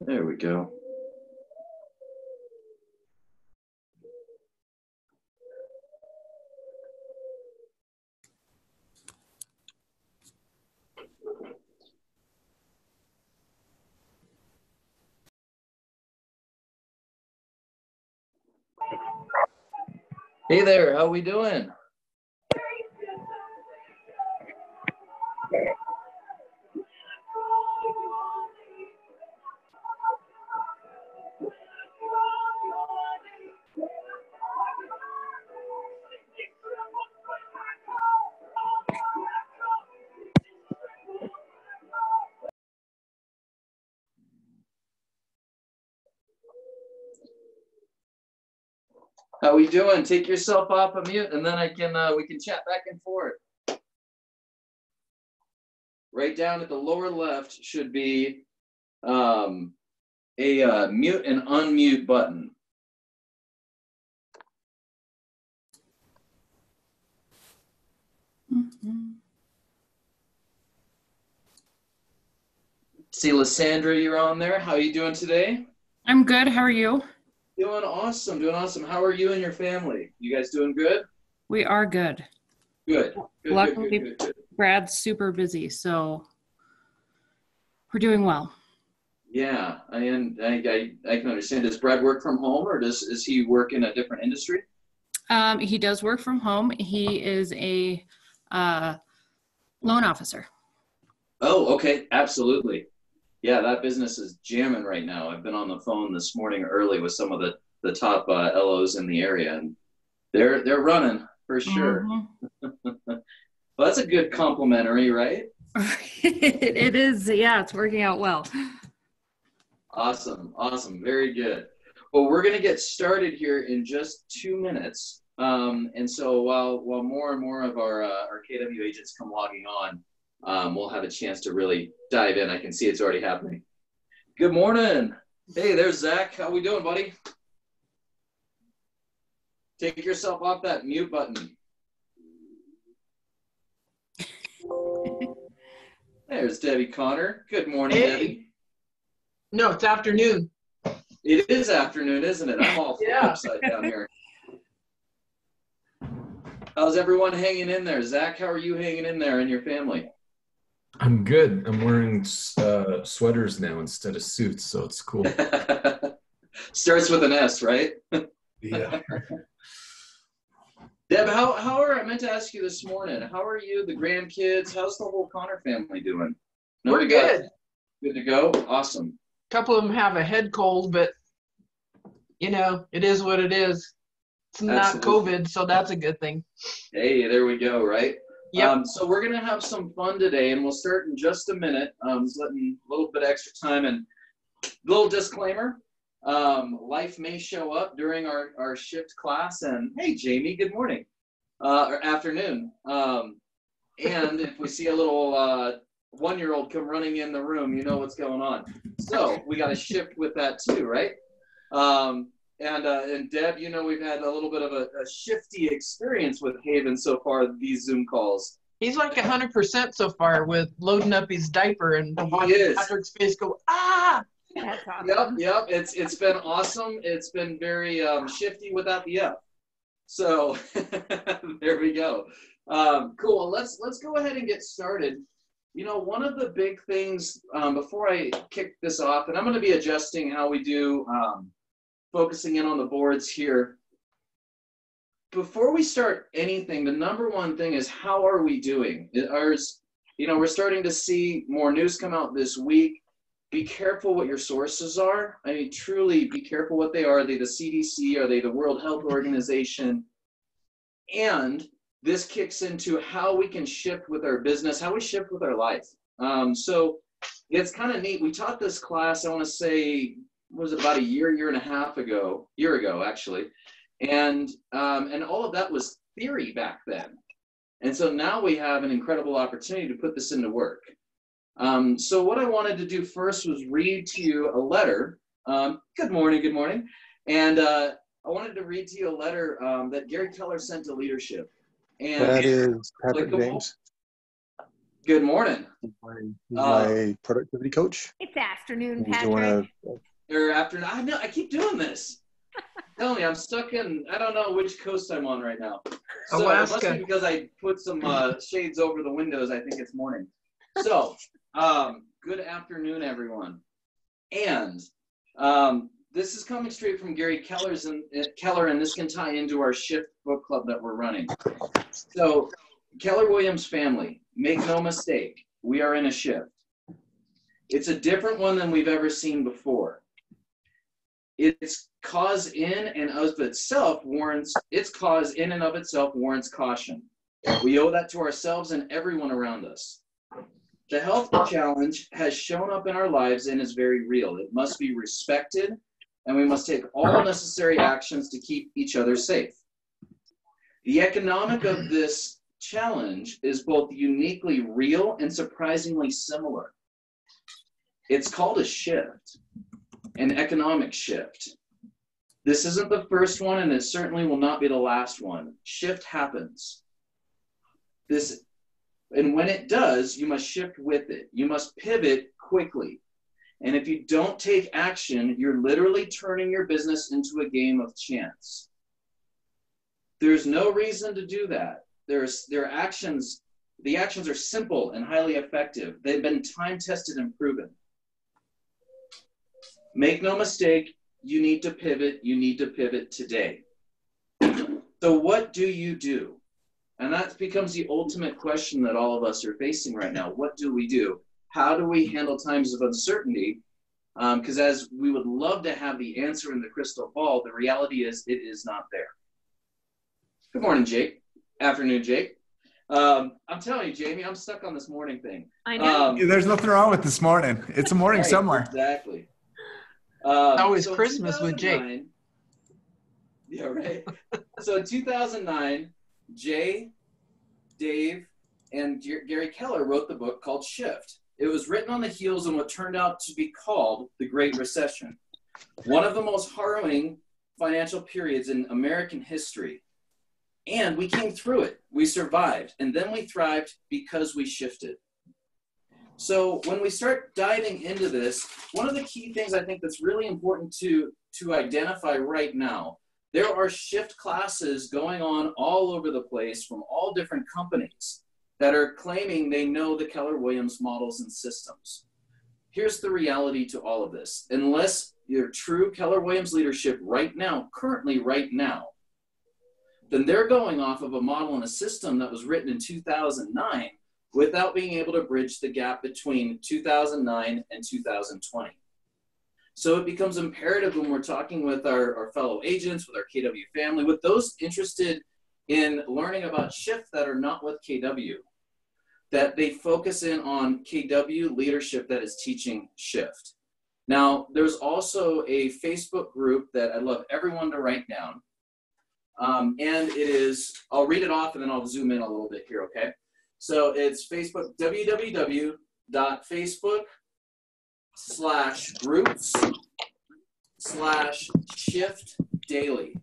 There we go. Hey there, how we doing? How we doing? Take yourself off of mute, and then we can chat back and forth. Right down at the lower left should be a mute and unmute button. See, Lysandra, you're on there. How are you doing today? I'm good. How are you? Doing awesome, doing awesome. How are you and your family? You guys doing good? We are good. Good. Luckily, good. Brad's super busy, so we're doing well. Yeah, I can understand. Does Brad work from home, or is he work in a different industry? He does work from home. He is a loan officer. Oh, okay, absolutely. Yeah, that business is jamming right now. I've been on the phone this morning early with some of the top LOs in the area, and they're running for sure. Mm-hmm. Well, that's a good complimentary, right? It is. Yeah, it's working out well. Awesome. Very good. Well, we're going to get started here in just 2 minutes. And so while more and more of our KW agents come logging on, we'll have a chance to really dive in. I can see it's already happening. Good morning. Hey, there's Zach. How we doing, buddy? Take yourself off that mute button. There's Debbie Connor. Good morning, hey. Debbie. No, it's afternoon. It is afternoon, isn't it? I'm all upside down here. How's everyone hanging in there? Zach, how are you hanging in there and your family? I'm good. I'm wearing sweaters now instead of suits, so it's cool. Starts with an S, right? Yeah. Deb, I meant to ask you this morning, how are you, the grandkids? How's the whole Connor family doing? We're good. Good to go? Awesome. A couple of them have a head cold, but, you know, it is what it is. It's not COVID, so that's a good thing. Hey, there we go, right? Yep. So we're going to have some fun today, and we'll start in just a minute. Just letting a little bit extra time, and little disclaimer. Life may show up during our shift class, and hey, Jamie, good morning, or afternoon. And if we see a little one-year-old come running in the room, you know what's going on. So we got to shift with that too, right? And Deb, you know, we've had a little bit of a shifty experience with Haven so far, these Zoom calls. He's like 100% so far with loading up his diaper and watching Patrick's face go, ah! That's awesome. Yep. It's been awesome. It's been very shifty without the F. So there we go. Cool. Let's go ahead and get started. You know, one of the big things before I kick this off, and I'm going to be adjusting how we do, focusing in on the boards here. Before we start anything, the number one thing is, how are we doing? We're starting to see more news come out this week. Be careful what your sources are. I mean, truly be careful what they are. Are they the CDC? Are they the World Health Organization? And this kicks into how we can shift with our business, how we shift with our life. So it's kind of neat. We taught this class, I want to say, was it about a year and a half ago, actually. And all of that was theory back then. And so now we have an incredible opportunity to put this into work. So what I wanted to do first was read to you a letter. Good morning. And I wanted to read to you a letter that Gary Keller sent to leadership. And that is Patrick James. Good morning. He's my productivity coach. It's afternoon, He's doing Patrick. Or after, I know, I keep doing this. Tell me, I'm stuck in, I don't know which coast I'm on right now. So Alaska. it must be because I put some shades over the windows. I think it's morning. So, good afternoon, everyone. And this is coming straight from Gary Keller, and this can tie into our Shift book club that we're running. So, Keller Williams family, make no mistake, we are in a shift. It's a different one than we've ever seen before. Its cause in and of itself warrants caution. We owe that to ourselves and everyone around us. The health challenge has shown up in our lives and is very real. It must be respected, and we must take all necessary actions to keep each other safe. The economic of this challenge is both uniquely real and surprisingly similar. It's called a shift, an economic shift. This isn't the first one, and it certainly will not be the last one. Shift happens. And when it does, you must shift with it. You must pivot quickly. And if you don't take action, you're literally turning your business into a game of chance. There's no reason to do that. The actions are simple and highly effective. They've been time-tested and proven. Make no mistake, you need to pivot. You need to pivot today. So what do you do? And that becomes the ultimate question that all of us are facing right now. What do we do? How do we handle times of uncertainty? Because as we would love to have the answer in the crystal ball, the reality is it is not there. Good morning, Jake. Afternoon, Jake. I'm telling you, Jamie, I'm stuck on this morning thing. I know. There's nothing wrong with this morning. It's a morning Right, somewhere. Exactly. It's always So Christmas with Jake. 2009 Yeah, right. So in 2009, Jay, Dave, and Gary Keller wrote the book called Shift. It was written on the heels of what turned out to be called the Great Recession, one of the most harrowing financial periods in American history. And we came through it. We survived. And then we thrived because we shifted. So when we start diving into this, one of the key things I think that's really important to identify right now, there are shift classes going on all over the place from all different companies that are claiming they know the Keller Williams models and systems. Here's the reality to all of this. Unless you're true Keller Williams leadership right now, currently right now, then they're going off of a model and a system that was written in 2009 without being able to bridge the gap between 2009 and 2020. So it becomes imperative when we're talking with our fellow agents, with our KW family, with those interested in learning about Shift that are not with KW, that they focus in on KW leadership that is teaching Shift. Now, there's also a Facebook group that I'd love everyone to write down. And it is, I'll read it off and then I'll zoom in a little bit here, okay? So it's Facebook, www.facebook.com/groups/Shift Daily.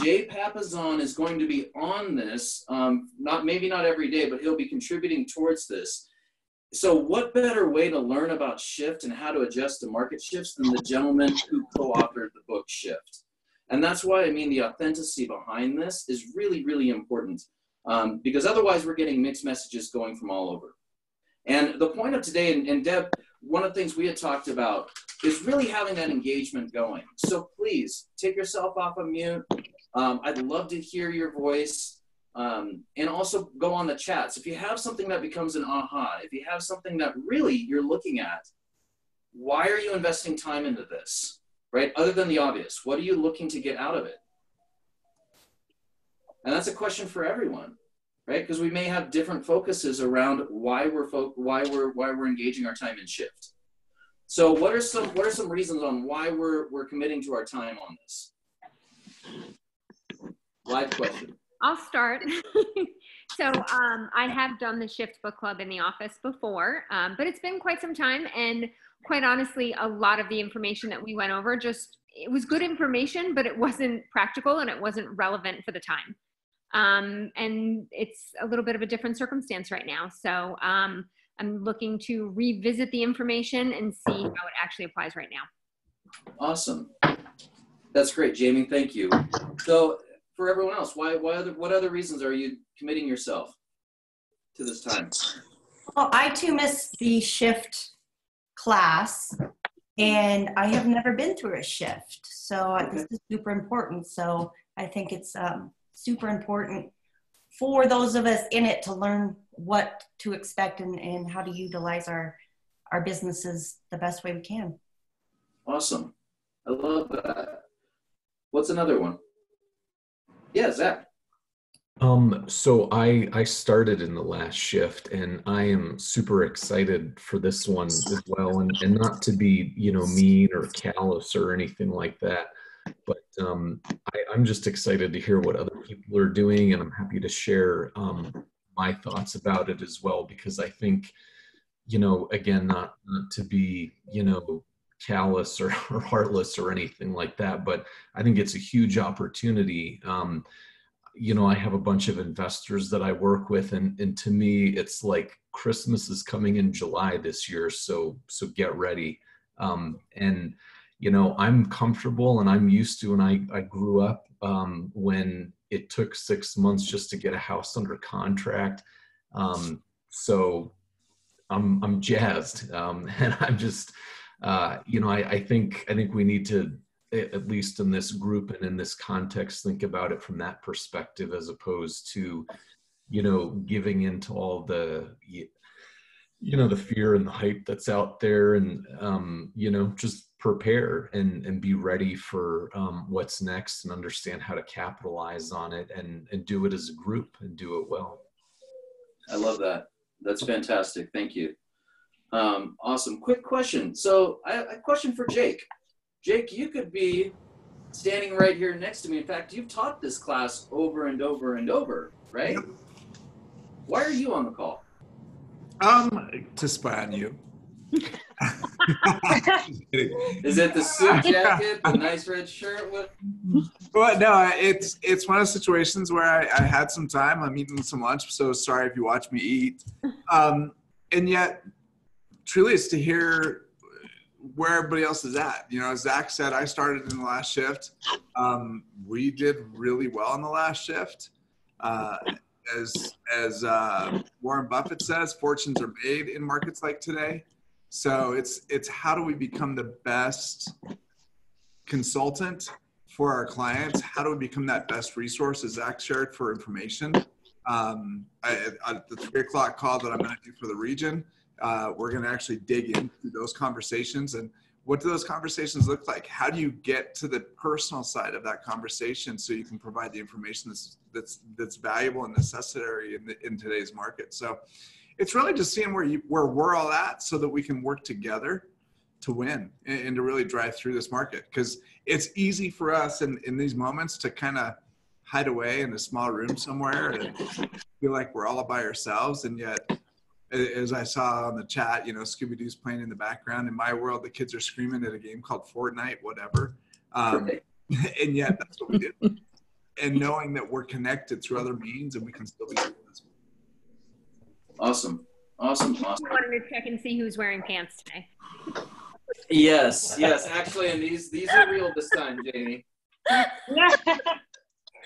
Jay Papazon is going to be on this, maybe not every day, but he'll be contributing towards this. So what better way to learn about Shift and how to adjust to market shifts than the gentleman who co-authored the book Shift? And that's why, I mean, the authenticity behind this is really, really important. Because otherwise we're getting mixed messages going from all over. And the point of today, and Deb, one of the things we had talked about is really having that engagement going. So please take yourself off of mute. I'd love to hear your voice. And also go on the chats. If you have something that becomes an aha, if you have something that really you're looking at, why are you investing time into this, right? Other than the obvious, what are you looking to get out of it? And that's a question for everyone, right? Because we may have different focuses around why we're engaging our time in Shift. So what are some reasons on why we're committing to our time on this? Live question. I'll start. So I have done the Shift Book Club in the office before, but it's been quite some time. And quite honestly, a lot of the information that we went over it was good information, but it wasn't practical and it wasn't relevant for the time. And it's a little bit of a different circumstance right now. So I'm looking to revisit the information and see how it actually applies right now. Awesome. That's great, Jamie. Thank you. So for everyone else, what other reasons are you committing yourself to this time? Well, I too missed the shift class, and I have never been through a shift. So this is super important. So I think it's super important for those of us in it to learn what to expect and how to utilize our businesses the best way we can. Awesome. I love that. What's another one? Yeah, Zach. So I started in the last shift, and I am super excited for this one as well, and not to be, mean or callous or anything like that, but I'm just excited to hear what other people are doing, and I'm happy to share my thoughts about it as well, because I think, again, not to be, callous or heartless or anything like that, but I think it's a huge opportunity. I have a bunch of investors that I work with, and to me, it's like Christmas is coming in July this year, so get ready. And I'm comfortable and I'm used to, and I grew up when it took 6 months just to get a house under contract. So I'm jazzed, and I'm just, I think we need to, at least in this group and in this context, think about it from that perspective, as opposed to, giving into all the, the fear and the hype that's out there, and, just prepare and be ready for what's next, and understand how to capitalize on it, and do it as a group and do it well. I love that. That's fantastic. Thank you. Awesome. Quick question. So I have a question for Jake. Jake, you could be standing right here next to me. In fact, you've taught this class over and over and over, right? Yep. Why are you on the call? To spy on you. Is it the suit jacket, the nice red shirt? What? Well, no, it's one of those situations where I had some time. I'm eating some lunch, so sorry if you watch me eat. And yet, truly, it's to hear where everybody else is at. As Zach said, I started in the last shift. We did really well in the last shift. As Warren Buffett says, fortunes are made in markets like today. So it's how do we become the best consultant for our clients? How do we become that best resource, as Zach shared, for information? At the 3 o'clock call that I'm going to do for the region, we're going to actually dig into those conversations. And what do those conversations look like? How do you get to the personal side of that conversation so you can provide the information that's valuable and necessary in today's market? So it's really just seeing where we're all at, so that we can work together to win and to really drive through this market. Because it's easy for us in these moments to kind of hide away in a small room somewhere and feel like we're all by ourselves. And yet, as I saw on the chat, Scooby-Doo's playing in the background. In my world, the kids are screaming at a game called Fortnite, whatever. And yet that's what we do. And knowing that we're connected through other means, and we can still be doing this. Awesome. I wanted to check and see who's wearing pants today. Yes. Actually, and these are real this time, Jamie.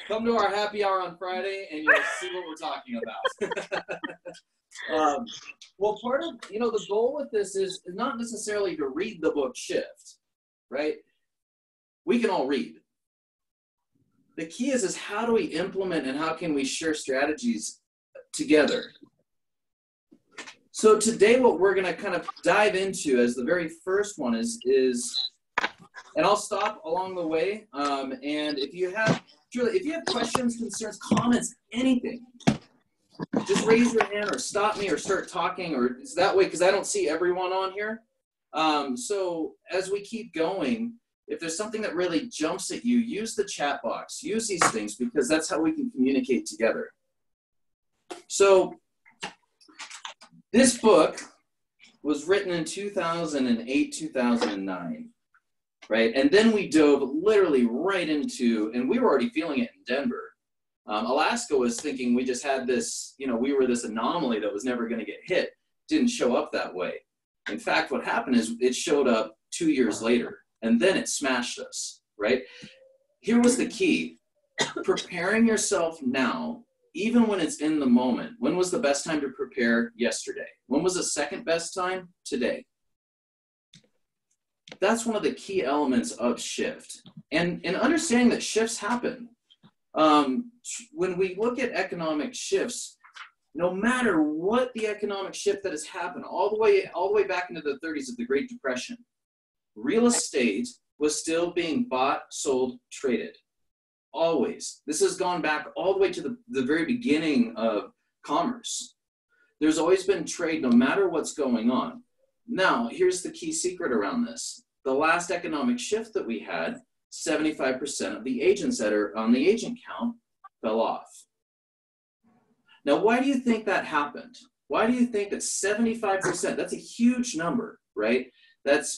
Come to our happy hour on Friday, and you'll see what we're talking about. Well, part of the goal with this is not necessarily to read the book Shift, right? We can all read. The key is how do we implement, and how can we share strategies together? So today, what we're going to kind of dive into as the very first one is, and I'll stop along the way. And if you have questions, concerns, comments, anything, just raise your hand or stop me or start talking, or it's that way, because I don't see everyone on here. So as we keep going, if there's something that really jumps at you, use the chat box, use these things, because that's how we can communicate together. So this book was written in 2008, 2009, right? And then we dove literally right into, and we were already feeling it in Denver, Alaska was thinking we just had this, you know, we were this anomaly that was never going to get hit. Didn't show up that way. In fact, what happened is it showed up 2 years later, and then it smashed us, right? Here was the key. Preparing yourself now, even when it's in the moment. When was the best time to prepare? Yesterday. When was the second best time? Today. That's one of the key elements of shift. And understanding that shifts happen. When we look at economic shifts, no matter what the economic shift that has happened, all the way back into the 30s of the Great Depression, real estate was still being bought, sold, traded. Always. This has gone back all the way to the very beginning of commerce. There's always been trade no matter what's going on. Now, here's the key secret around this. The last economic shift that we had, 75% of the agents that are on the agent count fell off. Now, why do you think that happened? Why do you think that 75%, that's a huge number, right?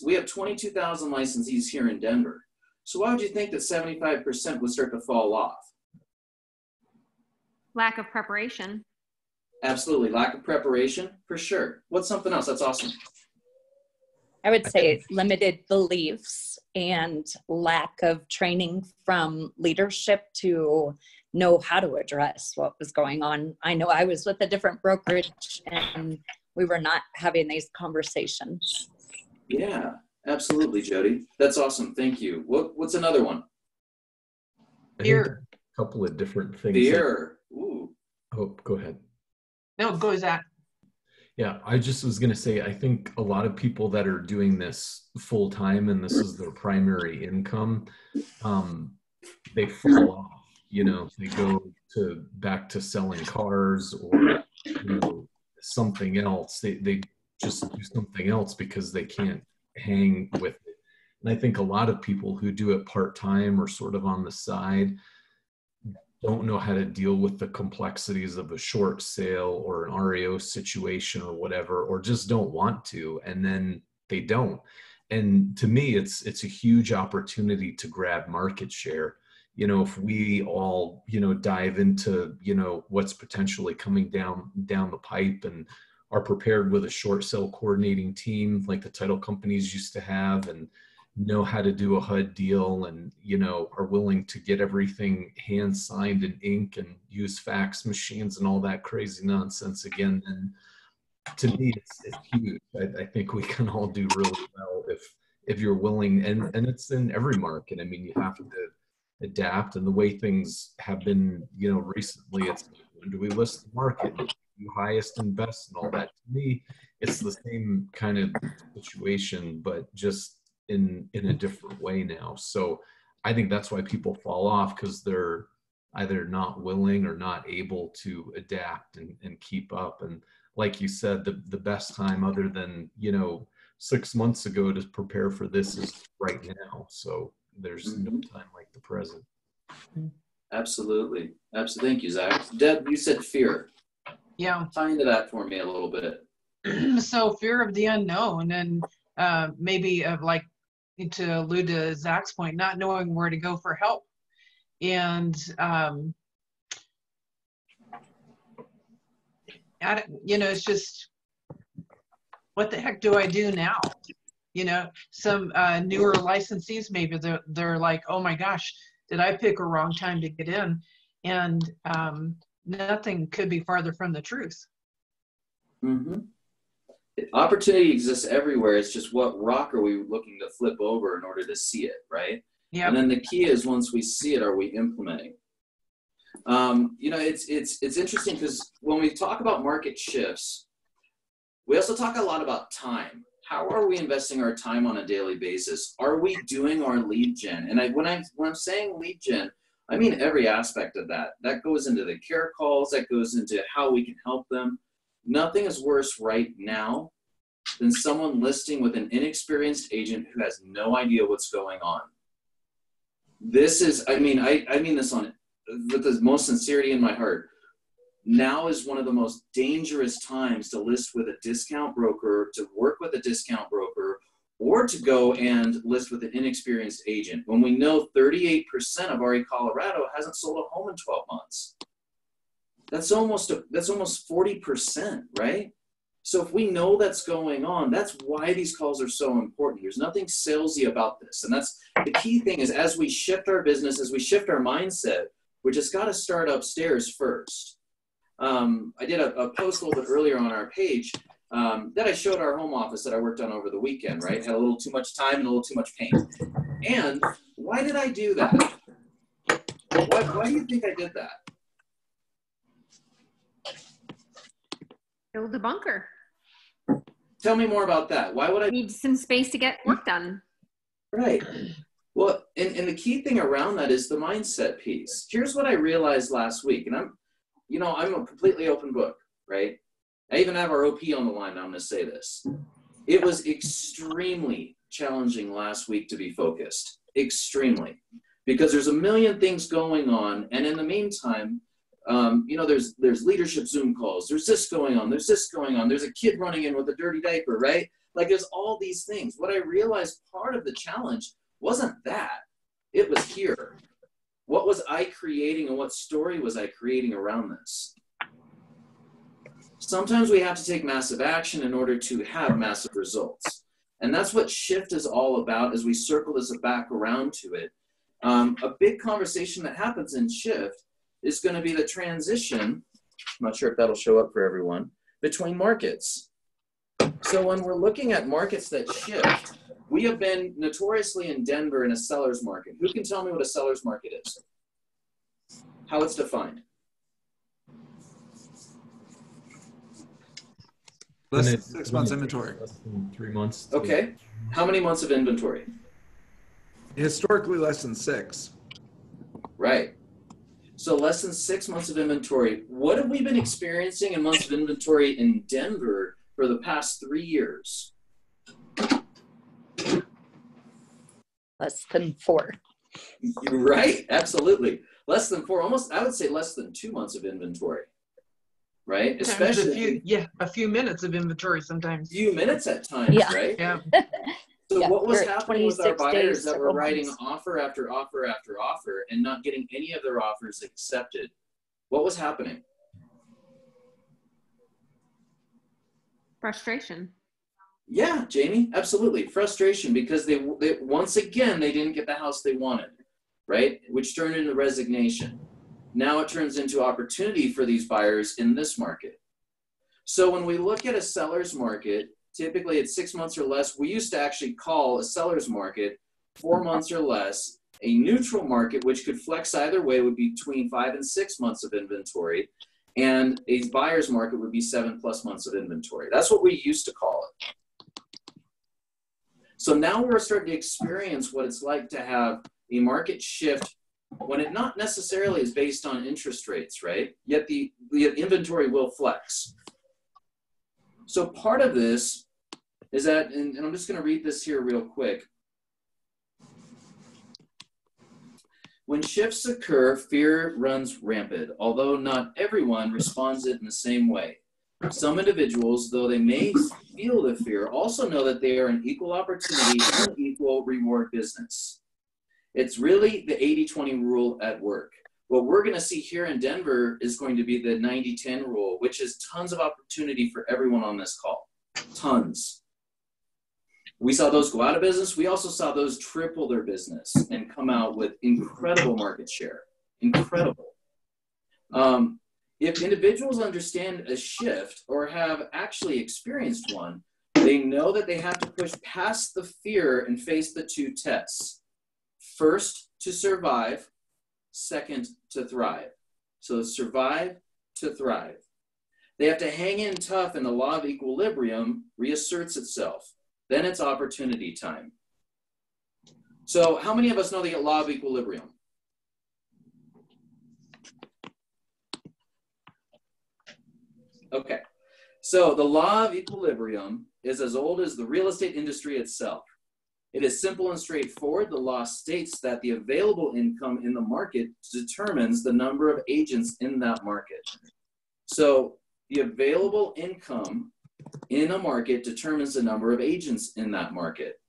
We have 22,000 licensees here in Denver. So why would you think that 75% would start to fall off? Lack of preparation. Absolutely, lack of preparation, for sure. What's something else? That's awesome. I would say limited beliefs and lack of training from leadership to know how to address what was going on. I know I was with a different brokerage and we were not having these conversations. Yeah, absolutely, Jody. That's awesome. Thank you. What's another one? Fear. A couple of different things. Fear. Ooh. Oh, go ahead. No, go Zach. Yeah, I just was going to say, I think a lot of people that are doing this full time and this is their primary income, they fall off, you know, they go back to selling cars or, you know, something else. They just do something else because they can't hang with it. And I think a lot of people who do it part-time or sort of on the side don't know how to deal with the complexities of a short sale or an REO situation or whatever, or just don't want to, and then they don't. And to me, it's a huge opportunity to grab market share. You know, if we all, you know, dive into, you know, what's potentially coming down the pipe and are prepared with a short sale coordinating team like the title companies used to have, and know how to do a HUD deal, and, you know, are willing to get everything hand signed in ink and use fax machines and all that crazy nonsense again, then to me it's huge. I think we can all do really well if you're willing, and it's in every market. I mean, you have to adapt, and the way things have been, you know, recently, it's when do we list the market, do highest and best and all that. To me, it's the same kind of situation, but just in a different way now. So I think that's why people fall off, because they're either not willing or not able to adapt and keep up. And like you said, the best time other than, you know, 6 months ago to prepare for this is right now. So there's no time like the present. Absolutely. Absolutely. Thank you, Zach. Deb, you said fear. Yeah. Tie into that for me a little bit. So fear of the unknown, and maybe of, like, to allude to Zach's point, not knowing where to go for help. And, you know, it's just, what the heck do I do now? You know, some newer licensees, maybe they're like, oh my gosh, did I pick a wrong time to get in? And nothing could be farther from the truth. Mm-hmm. Opportunity exists everywhere. It's just what rock are we looking to flip over in order to see it, right? Yeah. And then the key is, once we see it, are we implementing? You know, it's interesting because when we talk about market shifts, we also talk a lot about time. How are we investing our time on a daily basis? Are we doing our lead gen? And when I'm saying lead gen, I mean every aspect of that. That goes into the care calls. That goes into how we can help them. Nothing is worse right now than someone listing with an inexperienced agent who has no idea what's going on. This is, I mean this with the most sincerity in my heart. Now is one of the most dangerous times to list with a discount broker, to work with a discount broker, or to go and list with an inexperienced agent when we know 38% of RE Colorado hasn't sold a home in 12 months. That's almost 40%, right? So if we know that's going on, that's why these calls are so important. There's nothing salesy about this. And that's the key thing is as we shift our business, as we shift our mindset, we just got to start upstairs first. I did a post a little bit earlier on our page that I showed our home office that I worked on over the weekend, right? Had a little too much time and a little too much paint. And why did I do that? Why do you think I did that? Build a bunker. Tell me more about that. Why would I need some space to get work done? Right. Well, and the key thing around that is the mindset piece. Here's what I realized last week, and I'm a completely open book, right? I even have our OP on the line. I'm going to say this. It was extremely challenging last week to be focused, extremely, because there's a million things going on, and in the meantime, there's leadership Zoom calls. There's this going on. There's this going on. There's a kid running in with a dirty diaper, right? Like there's all these things. What I realized part of the challenge wasn't that. It was here. What was I creating and what story was I creating around this? Sometimes we have to take massive action in order to have massive results. And that's what Shift is all about as we circle this back around to it. A big conversation that happens in Shift is going to be the transition, I'm not sure if that'll show up for everyone, between markets. So when we're looking at markets that shift, we have been notoriously in Denver in a seller's market. Who can tell me what a seller's market is? How it's defined? Less than 6 months inventory. Less than 3 months. Okay. How many months of inventory? Historically, less than 6. Right. So less than 6 months of inventory. What have we been experiencing in months of inventory in Denver for the past 3 years? Less than 4. You're right. Absolutely. Less than 4, almost, I would say less than 2 months of inventory. Right? Especially a few minutes of inventory sometimes. Few minutes at times, Yeah. right? Yeah. So Yeah, what was we're at happening with our 26 buyers days, that were several writing months. offer after offer after offer and not getting any of their offers accepted? What was happening? Frustration. Yeah, Jamie, absolutely. Frustration because they once again, they didn't get the house they wanted, right? Which turned into resignation. Now it turns into opportunity for these buyers in this market. So when we look at a seller's market, typically it's 6 months or less. We used to actually call a seller's market 4 months or less. A neutral market, which could flex either way, would be between 5 and 6 months of inventory. And a buyer's market would be 7+ months of inventory. That's what we used to call it. So now we're starting to experience what it's like to have a market shift when it not necessarily is based on interest rates, right? Yet the inventory will flex. So part of this is that, and I'm just going to read this here real quick. When shifts occur, fear runs rampant, although not everyone responds it in the same way. Some individuals, though they may feel the fear, also know that they are an equal opportunity and equal reward business. It's really the 80-20 rule at work. What we're going to see here in Denver is going to be the 90-10 rule, which is tons of opportunity for everyone on this call. Tons. We saw those go out of business. We also saw those triple their business and come out with incredible market share. Incredible. If individuals understand a shift or have actually experienced one, they know that they have to push past the fear and face the 2 tests. First, to survive. Second, to thrive. So survive to thrive. They have to hang in tough and the law of equilibrium reasserts itself. Then it's opportunity time. So how many of us know the law of equilibrium? Okay. So the law of equilibrium is as old as the real estate industry itself. It is simple and straightforward. The law states that the available income in the market determines the number of agents in that market. So the available income in a market determines the number of agents in that market.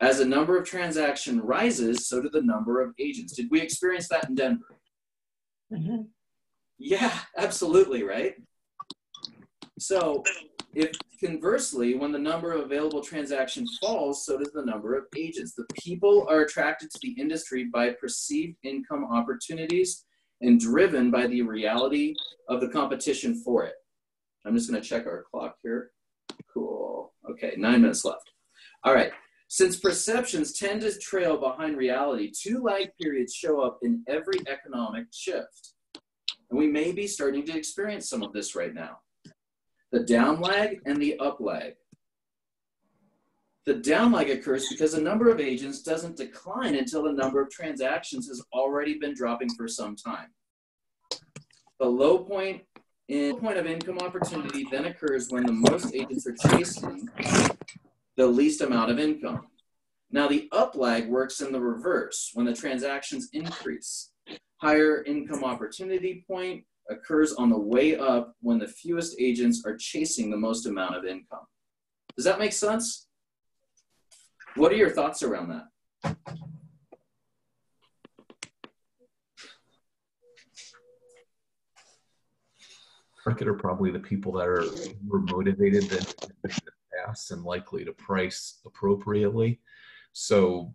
As the number of transactions rises, so do the number of agents. Did we experience that in Denver? Mm-hmm. Yeah, absolutely, right? So if conversely, when the number of available transactions falls, so does the number of agents. The people are attracted to the industry by perceived income opportunities and driven by the reality of the competition for it. I'm just going to check our clock here. Cool. Okay, 9 minutes left. All right. Since perceptions tend to trail behind reality, 2 lag periods show up in every economic shift. And we may be starting to experience some of this right now. The down lag and the up lag. The down lag occurs because the number of agents doesn't decline until the number of transactions has already been dropping for some time. The low point of income opportunity then occurs when the most agents are chasing the least amount of income. Now the up lag works in the reverse when the transactions increase. Higher income opportunity point occurs on the way up when the fewest agents are chasing the most amount of income. Does that make sense? What are your thoughts around that? Market are probably the people that are more motivated than in the past and likely to price appropriately. So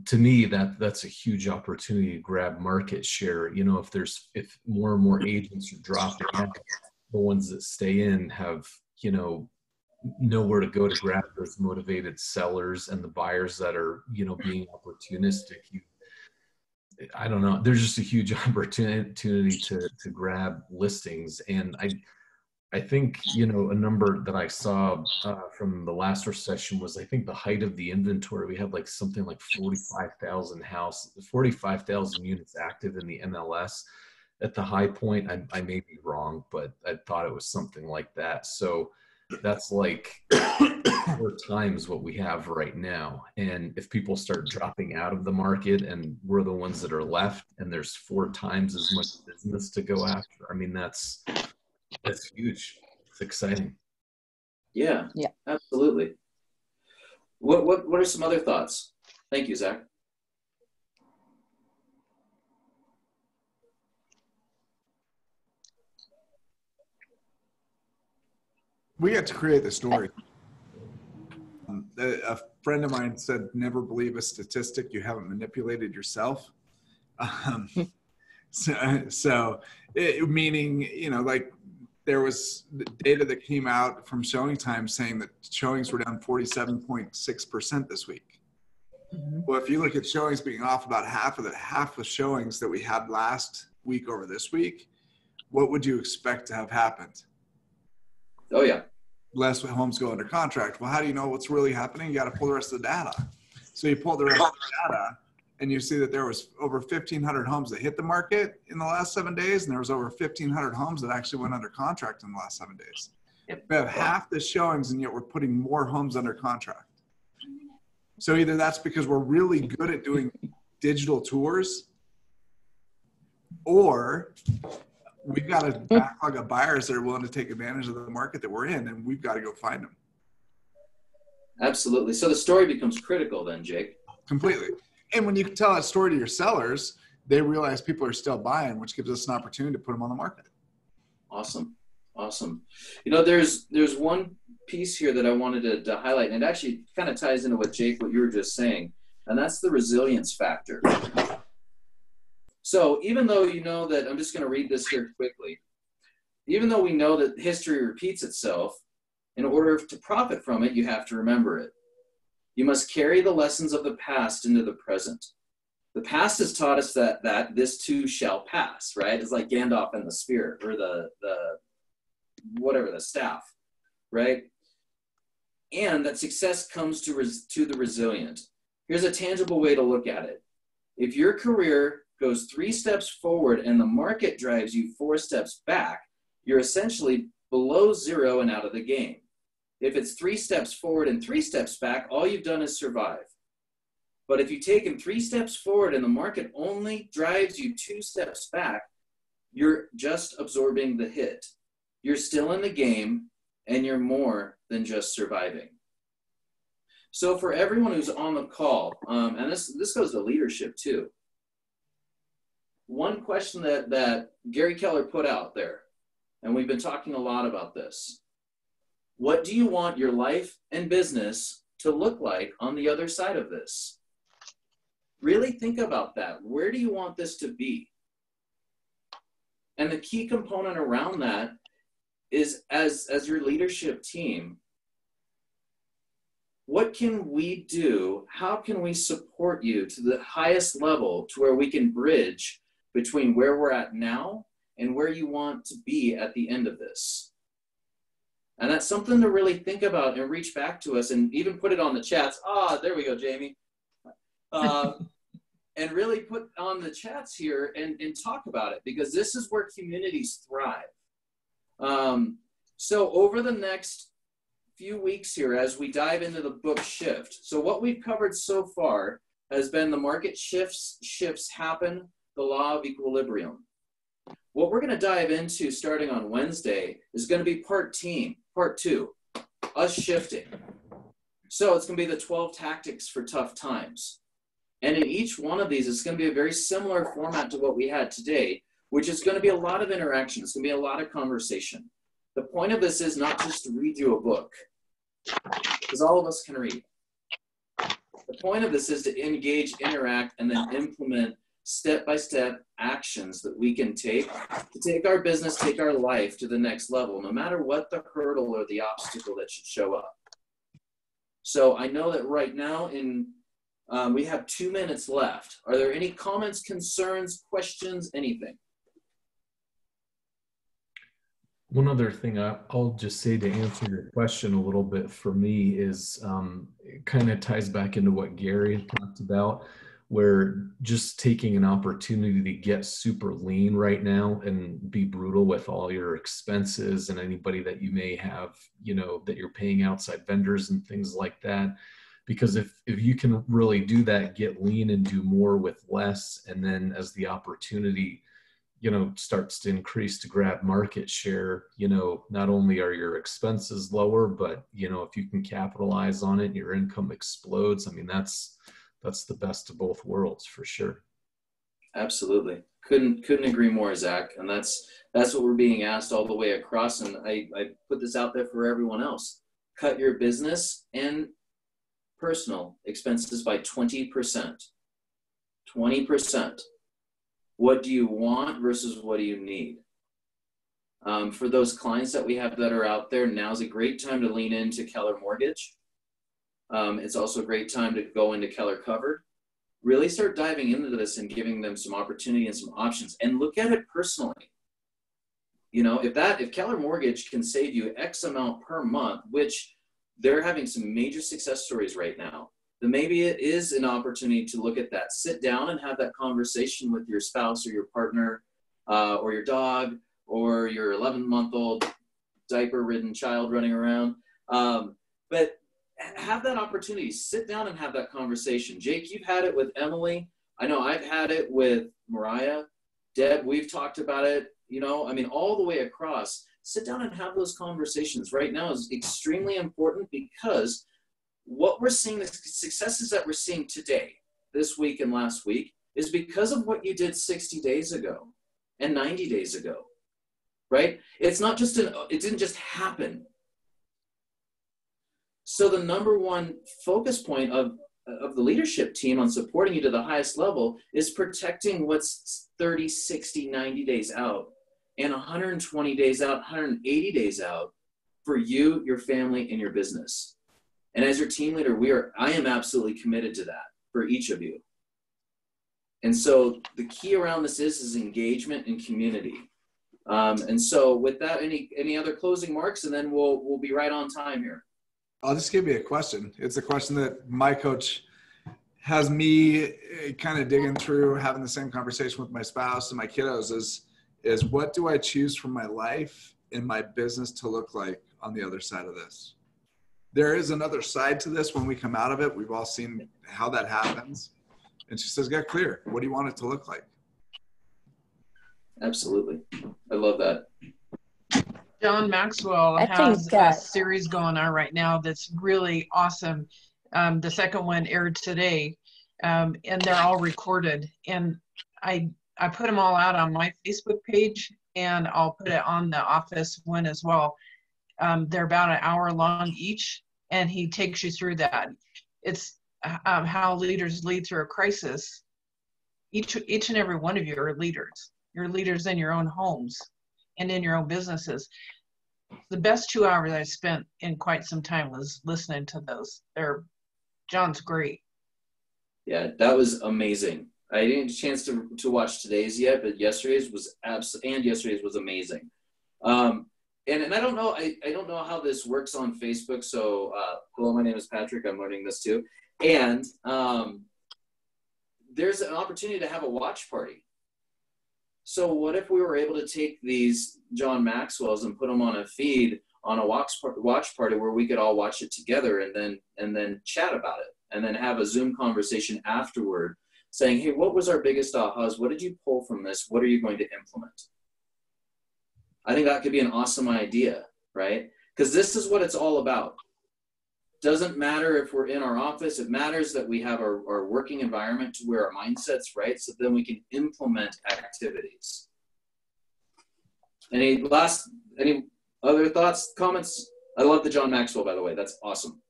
to me, that's a huge opportunity to grab market share. You know, if more and more agents are dropping out, the ones that stay in have, you know where to go to grab those motivated sellers and the buyers that are, being opportunistic. I don't know. There's just a huge opportunity to grab listings. And I think, a number that I saw from the last recession was, I think the height of the inventory, we had something like 45,000 units active in the MLS at the high point. I may be wrong, but I thought it was something like that. So that's like 4 times what we have right now. And if people start dropping out of the market and we're the ones that are left and there's 4 times as much business to go after, I mean, that's huge. It's exciting. Yeah, absolutely. What are some other thoughts? Thank you, Zach. We had to create the story. A friend of mine said, never believe a statistic you haven't manipulated yourself. Meaning, there was data that came out from Showing Time saying that showings were down 47.6% this week. Mm-hmm. Well, if you look at showings being off about half the showings that we had last week over this week, what would you expect to have happened? Oh, yeah. Less homes go under contract. Well, how do you know what's really happening? You got to pull the rest of the data. So you pull the rest of the data and you see that there was over 1,500 homes that hit the market in the last 7 days. And there was over 1,500 homes that actually went under contract in the last 7 days. Yep. We have half the showings and yet we're putting more homes under contract. So either that's because we're really good at doing digital tours, or we've got a backlog of buyers that are willing to take advantage of the market that we're in, and we've got to go find them. Absolutely. So the story becomes critical then, Jake. Completely. And when you can tell that story to your sellers, they realize people are still buying, which gives us an opportunity to put them on the market. Awesome. Awesome. There's one piece here that I wanted to highlight, and it actually kind of ties into what you were just saying, and that's the resilience factor. So even though that, I'm just going to read this here quickly. Even though we know that history repeats itself, in order to profit from it, you have to remember it. You must carry the lessons of the past into the present. The past has taught us that this too shall pass, right? It's like Gandalf and the spear, or the staff, right? And that success comes to the resilient. Here's a tangible way to look at it. If your career goes 3 steps forward and the market drives you 4 steps back, you're essentially below zero and out of the game. If it's 3 steps forward and 3 steps back, all you've done is survive. But if you've taken 3 steps forward and the market only drives you 2 steps back, you're just absorbing the hit. You're still in the game and you're more than just surviving. So for everyone who's on the call, and this goes to leadership too. One question that Gary Keller put out there, and we've been talking a lot about this. What do you want your life and business to look like on the other side of this? Really think about that. Where do you want this to be? And the key component around that is as your leadership team, what can we do? How can we support you to the highest level to where we can bridge between where we're at now and where you want to be at the end of this? And that's something to really think about and reach back to us and even put it on the chats. There we go, Jamie. And really put on the chats here and talk about it, because this is where communities thrive. So over the next few weeks here, as we dive into the book Shift, so what we've covered so far has been the market shifts happen, the law of equilibrium. What we're going to dive into starting on Wednesday is going to be part 2, us shifting. So it's going to be the 12 tactics for tough times. And in each one of these, it's going to be a very similar format to what we had today, which is going to be a lot of interaction. It's going to be a lot of conversation. The point of this is not just to read you a book, because all of us can read. The point of this is to engage, interact, and then implement step-by-step actions that we can take to take our business, take our life to the next level, no matter what the hurdle or the obstacle that should show up. So I know that right now we have 2 minutes left. Are there any comments, concerns, questions, anything? One other thing I'll just say to answer your question a little bit for me is it kind of ties back into what Gary talked about, where just taking an opportunity to get super lean right now and be brutal with all your expenses and anybody that you may have, that you're paying outside vendors and things like that. Because if you can really do that, get lean and do more with less, and then as the opportunity starts to increase to grab market share, not only are your expenses lower, but, if you can capitalize on it, your income explodes. I mean, that's the best of both worlds for sure. Absolutely. Couldn't agree more, Zach. And that's what we're being asked all the way across. And I put this out there for everyone else. Cut your business and personal expenses by 20%. 20%. What do you want versus what do you need? For those clients that we have that are out there, now's a great time to lean into Keller Mortgage. It's also a great time to go into Keller Covered. Really start diving into this and giving them some opportunity and some options, and look at it personally. If Keller Mortgage can save you X amount per month, which they're having some major success stories right now, then maybe it is an opportunity to look at that. Sit down and have that conversation with your spouse or your partner or your dog or your 11-month-old diaper-ridden child running around. But have that opportunity. Sit down and have that conversation. Jake, you've had it with Emily. I know I've had it with Mariah. Deb, we've talked about it. All the way across. Sit down and have those conversations right now is extremely important, because what we're seeing, the successes that we're seeing today, this week and last week, is because of what you did 60 days ago and 90 days ago, right? It's not just it didn't just happen. So the number one focus point of the leadership team on supporting you to the highest level is protecting what's 30, 60, 90 days out and 120 days out, 180 days out for you, your family, and your business. And as your team leader, I am absolutely committed to that for each of you. And so the key around this is engagement and community. And so with that, any other closing marks, and then we'll be right on time here. I'll just give you a question. It's a question that my coach has me kind of digging through, having the same conversation with my spouse and my kiddos is what do I choose for my life and my business to look like on the other side of this? There is another side to this when we come out of it. We've all seen how that happens. And she says, get clear. What do you want it to look like? Absolutely. I love that. John Maxwell has a series going on right now that's really awesome. The second one aired today, and they're all recorded. And I put them all out on my Facebook page, and I'll put it on the office one as well. They're about an hour long each, and he takes you through that. It's how leaders lead through a crisis. Each and every one of you are leaders. You're leaders in your own homes and in your own businesses. The best 2 hours I spent in quite some time was listening to those. John's great. Yeah, that was amazing. I didn't get a chance to watch today's yet, but yesterday's was amazing. And I don't know, I don't know how this works on Facebook. So hello, my name is Patrick. I'm learning this too. And there's an opportunity to have a watch party. So what if we were able to take these John Maxwell's and put them on a feed on a watch party where we could all watch it together and then chat about it and then have a Zoom conversation afterward saying, hey, what was our biggest ahas? What did you pull from this? What are you going to implement? I think that could be an awesome idea, right? Because this is what it's all about. Doesn't matter if we're in our office. It matters that we have our working environment to where our mindset's right, so then we can implement activities. Any other thoughts, comments? I love the John Maxwell, by the way. That's awesome.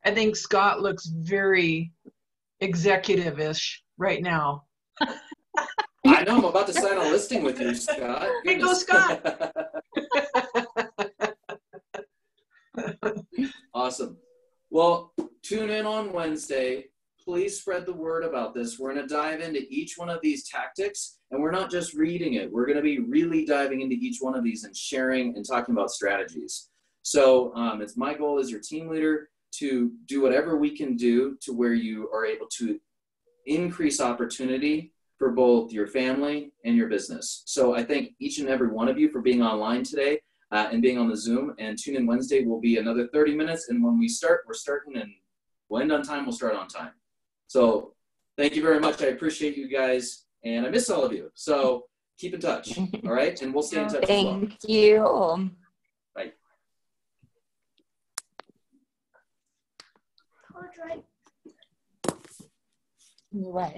I think Scott looks very executive-ish right now. I know, I'm about to sign a listing with you, Scott. Hey, go Scott! Awesome. Well, tune in on Wednesday. Please spread the word about this. We're going to dive into each one of these tactics, and we're not just reading it. We're going to be really diving into each one of these and sharing and talking about strategies. So it's my goal as your team leader to do whatever we can do to where you are able to increase opportunity for both your family and your business. So I thank each and every one of you for being online today and being on the Zoom. And tune in Wednesday will be another 30 minutes. And when we start, we're starting, and we'll end on time, we'll start on time. So thank you very much. I appreciate you guys, and I miss all of you. So keep in touch, all right? And we'll stay in touch as well. Thank you. Bye. What?